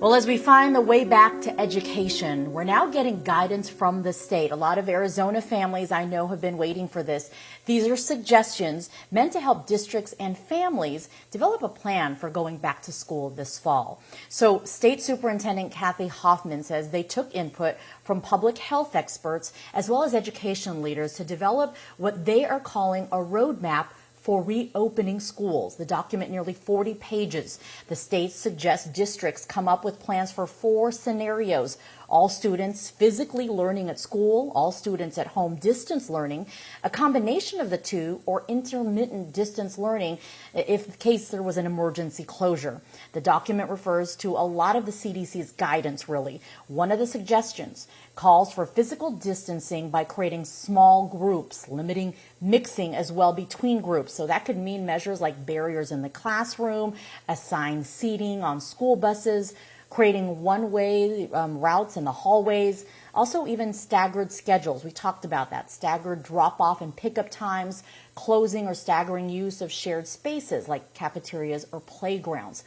Well, as we find the way back to education, we're now getting guidance from the state. A lot of Arizona families I know have been waiting for this. These are suggestions meant to help districts and families develop a plan for going back to school this fall. So State Superintendent Kathy Hoffman says they took input from public health experts as well as education leaders to develop what they are calling a roadmap for reopening schools. The document, nearly 40 pages. The state suggests districts come up with plans for 4 scenarios. All students physically learning at school, all students at home distance learning, a combination of the two, or intermittent distance learning if in case there was an emergency closure. The document refers to a lot of the CDC's guidance, really. One of the suggestions calls for physical distancing by creating small groups, limiting mixing as well between groups. So that could mean measures like barriers in the classroom, assigned seating on school buses, creating one-way routes in the hallways, also even staggered schedules. We talked about that, staggered drop-off and pickup times, closing or staggering use of shared spaces like cafeterias or playgrounds.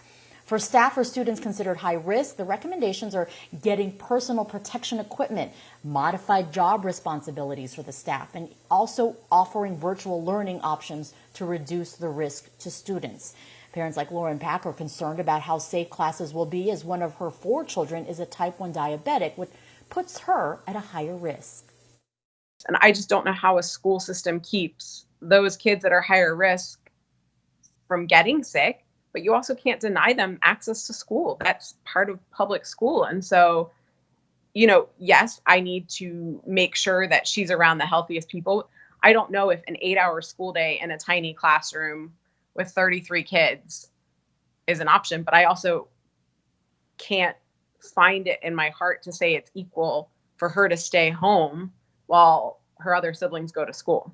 For staff or students considered high risk, the recommendations are getting personal protection equipment, modified job responsibilities for the staff, and also offering virtual learning options to reduce the risk to students. Parents like Lauren Pack are concerned about how safe classes will be, as one of her 4 children is a type 1 diabetic, which puts her at a higher risk. And I just don't know how a school system keeps those kids that are higher risk from getting sick, but you also can't deny them access to school. That's part of public school. And so, yes, I need to make sure that she's around the healthiest people. I don't know if an 8-hour school day in a tiny classroom with 33 kids is an option, but I also can't find it in my heart to say it's equal for her to stay home while her other siblings go to school.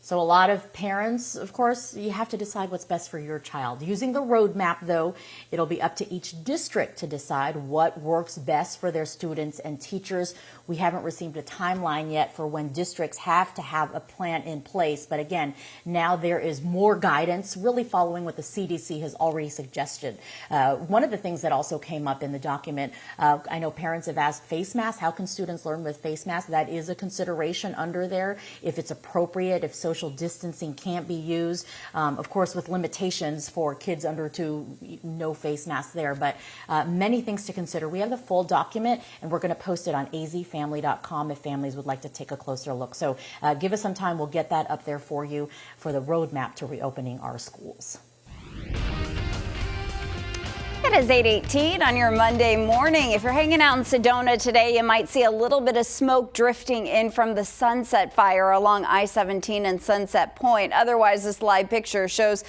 So a lot of parents, of course, you have to decide what's best for your child. Using the roadmap, though, it'll be up to each district to decide what works best for their students and teachers. We haven't received a timeline yet for when districts have to have a plan in place. But again, now there is more guidance, really following what the CDC has already suggested. One of the things that also came up in the document, I know parents have asked face masks. How can students learn with face masks? That is a consideration under there. If it's appropriate, if social distancing can't be used, of course, with limitations for kids under 2, no face masks there, but many things to consider. We have the full document, and we're going to post it on azfamily.com if families would like to take a closer look. So give us some time. We'll get that up there for you for the roadmap to reopening our schools. It is 8:18 on your Monday morning. If you're hanging out in Sedona today, you might see a little bit of smoke drifting in from the Sunset Fire along I-17 and Sunset Point. Otherwise, this live picture shows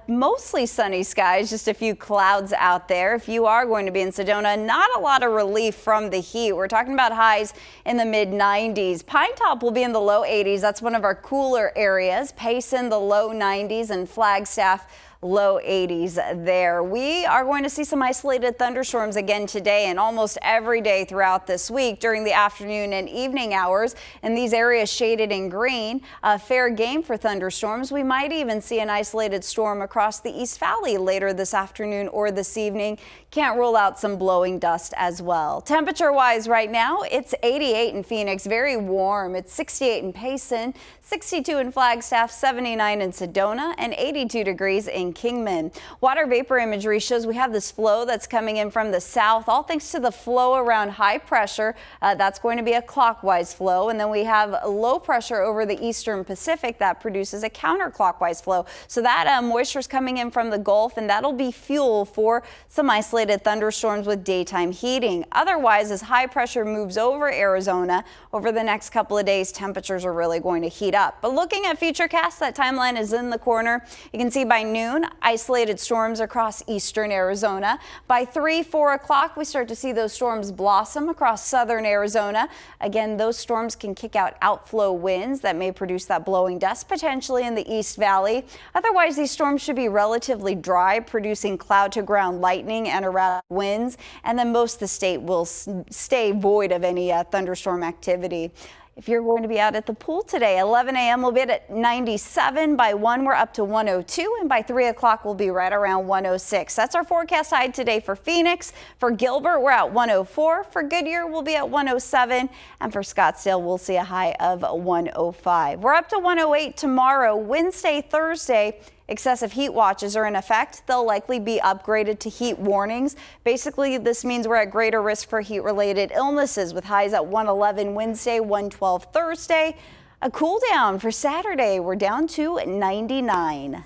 mostly sunny skies, just a few clouds out there. If you are going to be in Sedona, not a lot of relief from the heat. We're talking about highs in the mid-90s. Pine Top will be in the low 80s. That's one of our cooler areas. Payson, the low 90s, and Flagstaff, low 80s there. We are going to see some isolated thunderstorms again today and almost every day throughout this week during the afternoon and evening hours. And these areas shaded in green, fair game for thunderstorms. We might even see an isolated storm across the East Valley later this afternoon or this evening. Can't rule out some blowing dust as well. Temperature wise right now, it's 88 in Phoenix, very warm. It's 68 in Payson, 62 in Flagstaff, 79 in Sedona, and 82 degrees in Kingman. Water vapor imagery shows we have this flow that's coming in from the south, all thanks to the flow around high pressure. That's going to be a clockwise flow. And then we have low pressure over the eastern Pacific that produces a counterclockwise flow. So that moisture is coming in from the Gulf, and that'll be fuel for some isolated thunderstorms with daytime heating. Otherwise, as high pressure moves over Arizona over the next couple of days, temperatures are really going to heat up. But looking at Futurecast, that timeline is in the corner. You can see by noon, isolated storms across eastern Arizona. By 3, 4 o'clock, we start to see those storms blossom across southern Arizona. Again, those storms can kick out outflow winds that may produce that blowing dust potentially in the East Valley. Otherwise, these storms should be relatively dry, producing cloud to ground lightning and around winds. And then most of the state will stay void of any thunderstorm activity. If you're going to be out at the pool today, 11 a.m. we'll be at 97. By 1, we're up to 102. And by 3 o'clock, we'll be right around 106. That's our forecast high today for Phoenix. For Gilbert, we're at 104. For Goodyear, we'll be at 107. And for Scottsdale, we'll see a high of 105. We're up to 108 tomorrow, Wednesday, Thursday. Excessive heat watches are in effect. They'll likely be upgraded to heat warnings. Basically, this means we're at greater risk for heat-related illnesses with highs at 111 Wednesday, 112 Thursday. A cool down for Saturday. We're down to 99.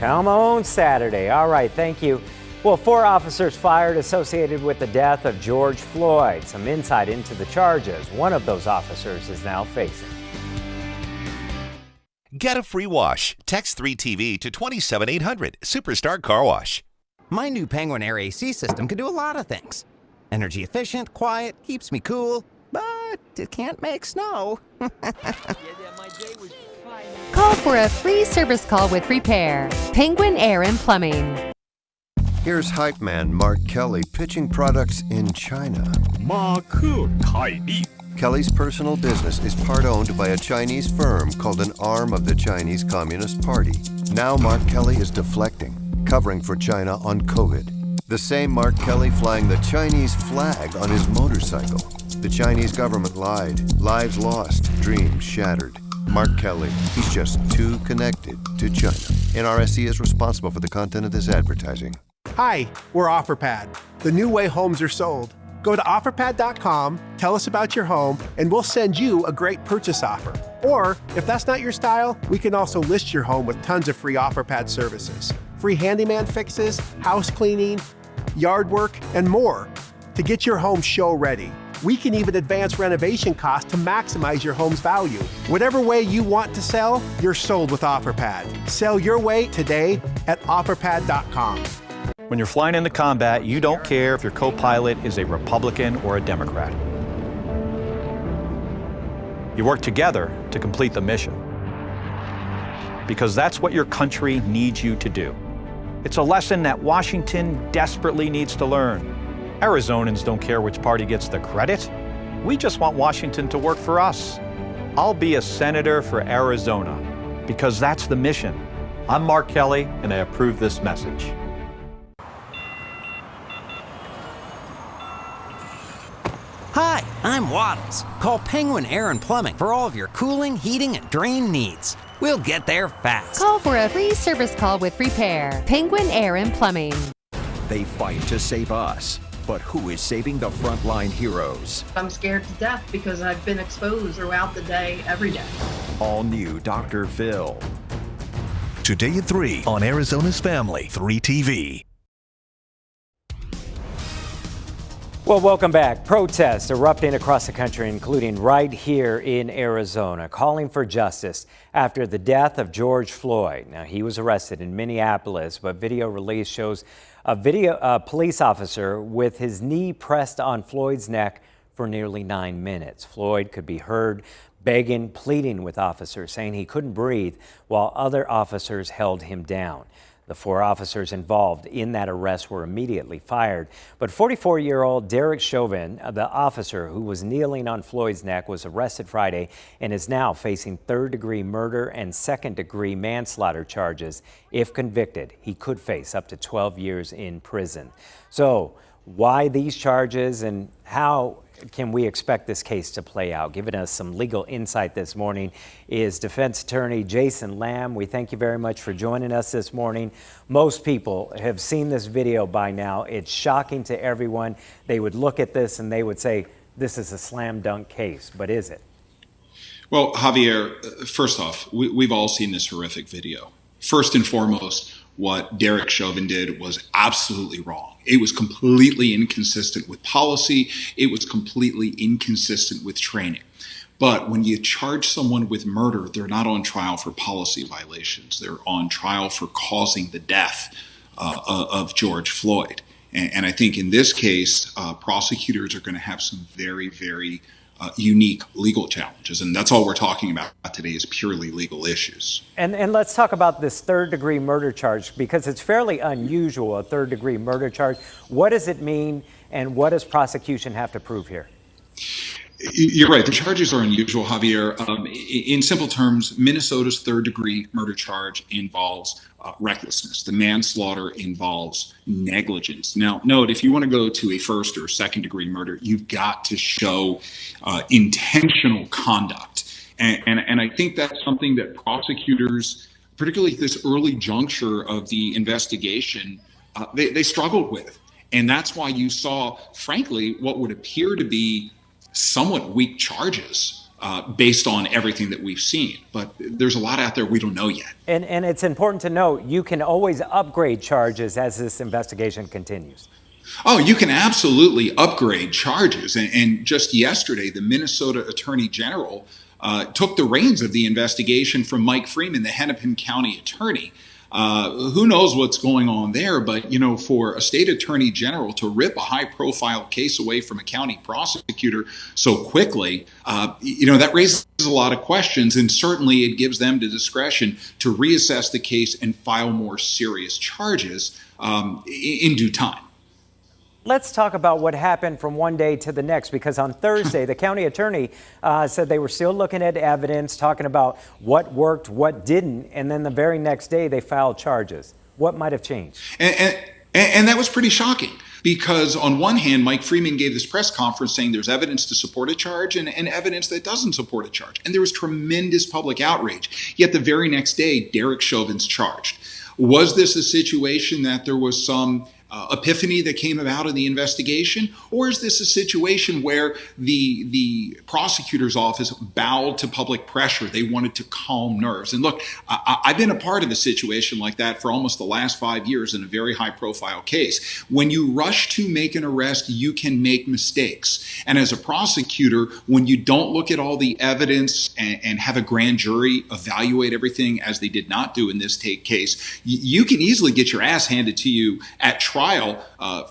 Come on, Saturday. All right, thank you. Well, 4 officers fired associated with the death of George Floyd. Some insight into the charges. One of those officers is now facing. Get a free wash. Text 3TV to 27800. Superstar Car Wash. My new Penguin Air AC system can do a lot of things. Energy efficient, quiet, keeps me cool, but it can't make snow. Call for a free service call with repair. Penguin Air and Plumbing. Here's hype man Mark Kelly pitching products in China. Kelly's personal business is part owned by a Chinese firm called an arm of the Chinese Communist Party. Now Mark Kelly is deflecting, covering for China on COVID. The same Mark Kelly flying the Chinese flag on his motorcycle. The Chinese government lied, lives lost, dreams shattered. Mark Kelly, he's just too connected to China. NRSC is responsible for the content of this advertising. Hi, we're OfferPad, the new way homes are sold. Go to OfferPad.com, tell us about your home, and we'll send you a great purchase offer. Or, if that's not your style, we can also list your home with tons of free OfferPad services. Free handyman fixes, house cleaning, yard work, and more to get your home show ready. We can even advance renovation costs to maximize your home's value. Whatever way you want to sell, you're sold with OfferPad. Sell your way today at OfferPad.com. When you're flying into combat, you don't care if your co-pilot is a Republican or a Democrat. You work together to complete the mission. Because that's what your country needs you to do. It's a lesson that Washington desperately needs to learn. Arizonans don't care which party gets the credit. We just want Washington to work for us. I'll be a senator for Arizona because that's the mission. I'm Mark Kelly, and I approve this message. Hi, I'm Waddles. Call Penguin Air and Plumbing for all of your cooling, heating, and drain needs. We'll get there fast. Call for a free service call with repair. Penguin Air and Plumbing. They fight to save us, but who is saving the frontline heroes? I'm scared to death because I've been exposed throughout the day, every day. All new Dr. Phil. Today at 3 on Arizona's Family 3 TV. Well, welcome back. Protests erupting across the country, including right here in Arizona, calling for justice after the death of George Floyd. Now, he was arrested in Minneapolis, but video release shows a police officer with his knee pressed on Floyd's neck for nearly 9 minutes. Floyd could be heard begging, pleading with officers, saying he couldn't breathe while other officers held him down. The 4 officers involved in that arrest were immediately fired. But 44-year-old Derek Chauvin, the officer who was kneeling on Floyd's neck, was arrested Friday and is now facing third-degree murder and second-degree manslaughter charges. If convicted, he could face up to 12 years in prison. So why these charges and how can we expect this case to play out? Giving us some legal insight this morning is defense attorney Jason Lamm. We thank you very much for joining us this morning. Most people have seen this video by now. It's shocking to everyone. They would look at this and they would say, this is a slam dunk case, but is it? Well, Javier, first off, we've all seen this horrific video. First and foremost, what Derek Chauvin did was absolutely wrong. It was completely inconsistent with policy. It was completely inconsistent with training. But when you charge someone with murder, they're not on trial for policy violations. They're on trial for causing the death of George Floyd. And I think in this case, prosecutors are going to have some very, very unique legal challenges. And that's all we're talking about today is purely legal issues. And let's talk about this third-degree murder charge, because it's fairly unusual, a third-degree murder charge. What does it mean, and what does prosecution have to prove here? You're right. The charges are unusual, Javier. In simple terms, Minnesota's third-degree murder charge involves recklessness. The manslaughter involves negligence. Now, note, if you want to go to a first or second-degree murder, you've got to show intentional conduct. And I think that's something that prosecutors, particularly at this early juncture of the investigation, they struggled with. And that's why you saw, frankly, what would appear to be somewhat weak charges based on everything that we've seen. But there's a lot out there we don't know yet. And it's important to note, you can always upgrade charges as this investigation continues. Oh, you can absolutely upgrade charges. And just yesterday, the Minnesota Attorney General took the reins of the investigation from Mike Freeman, the Hennepin County Attorney. Who knows what's going on there, but, for a state attorney general to rip a high-profile case away from a county prosecutor so quickly, that raises a lot of questions, and certainly it gives them the discretion to reassess the case and file more serious charges in due time. Let's talk about what happened from one day to the next, because on Thursday, the county attorney said they were still looking at evidence, talking about what worked, what didn't, and then the very next day they filed charges. What might have changed? And that was pretty shocking, because on one hand, Mike Freeman gave this press conference saying there's evidence to support a charge and evidence that doesn't support a charge. And there was tremendous public outrage. Yet the very next day, Derek Chauvin's charged. Was this a situation that there was some epiphany that came out of the investigation? Or is this a situation where the prosecutor's office bowed to public pressure? They wanted to calm nerves. And look, I've been a part of a situation like that for almost the last 5 years in a very high profile case. When you rush to make an arrest, you can make mistakes. And as a prosecutor, when you don't look at all the evidence and have a grand jury evaluate everything, as they did not do in this case, you can easily get your ass handed to you at trial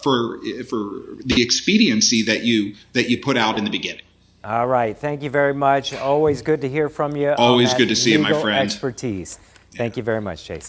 for the expediency that you put out in the beginning. All right. Thank you very much. Always good to hear from you. Always good to see you, my friend. Expertise. Thank you very much, Jason.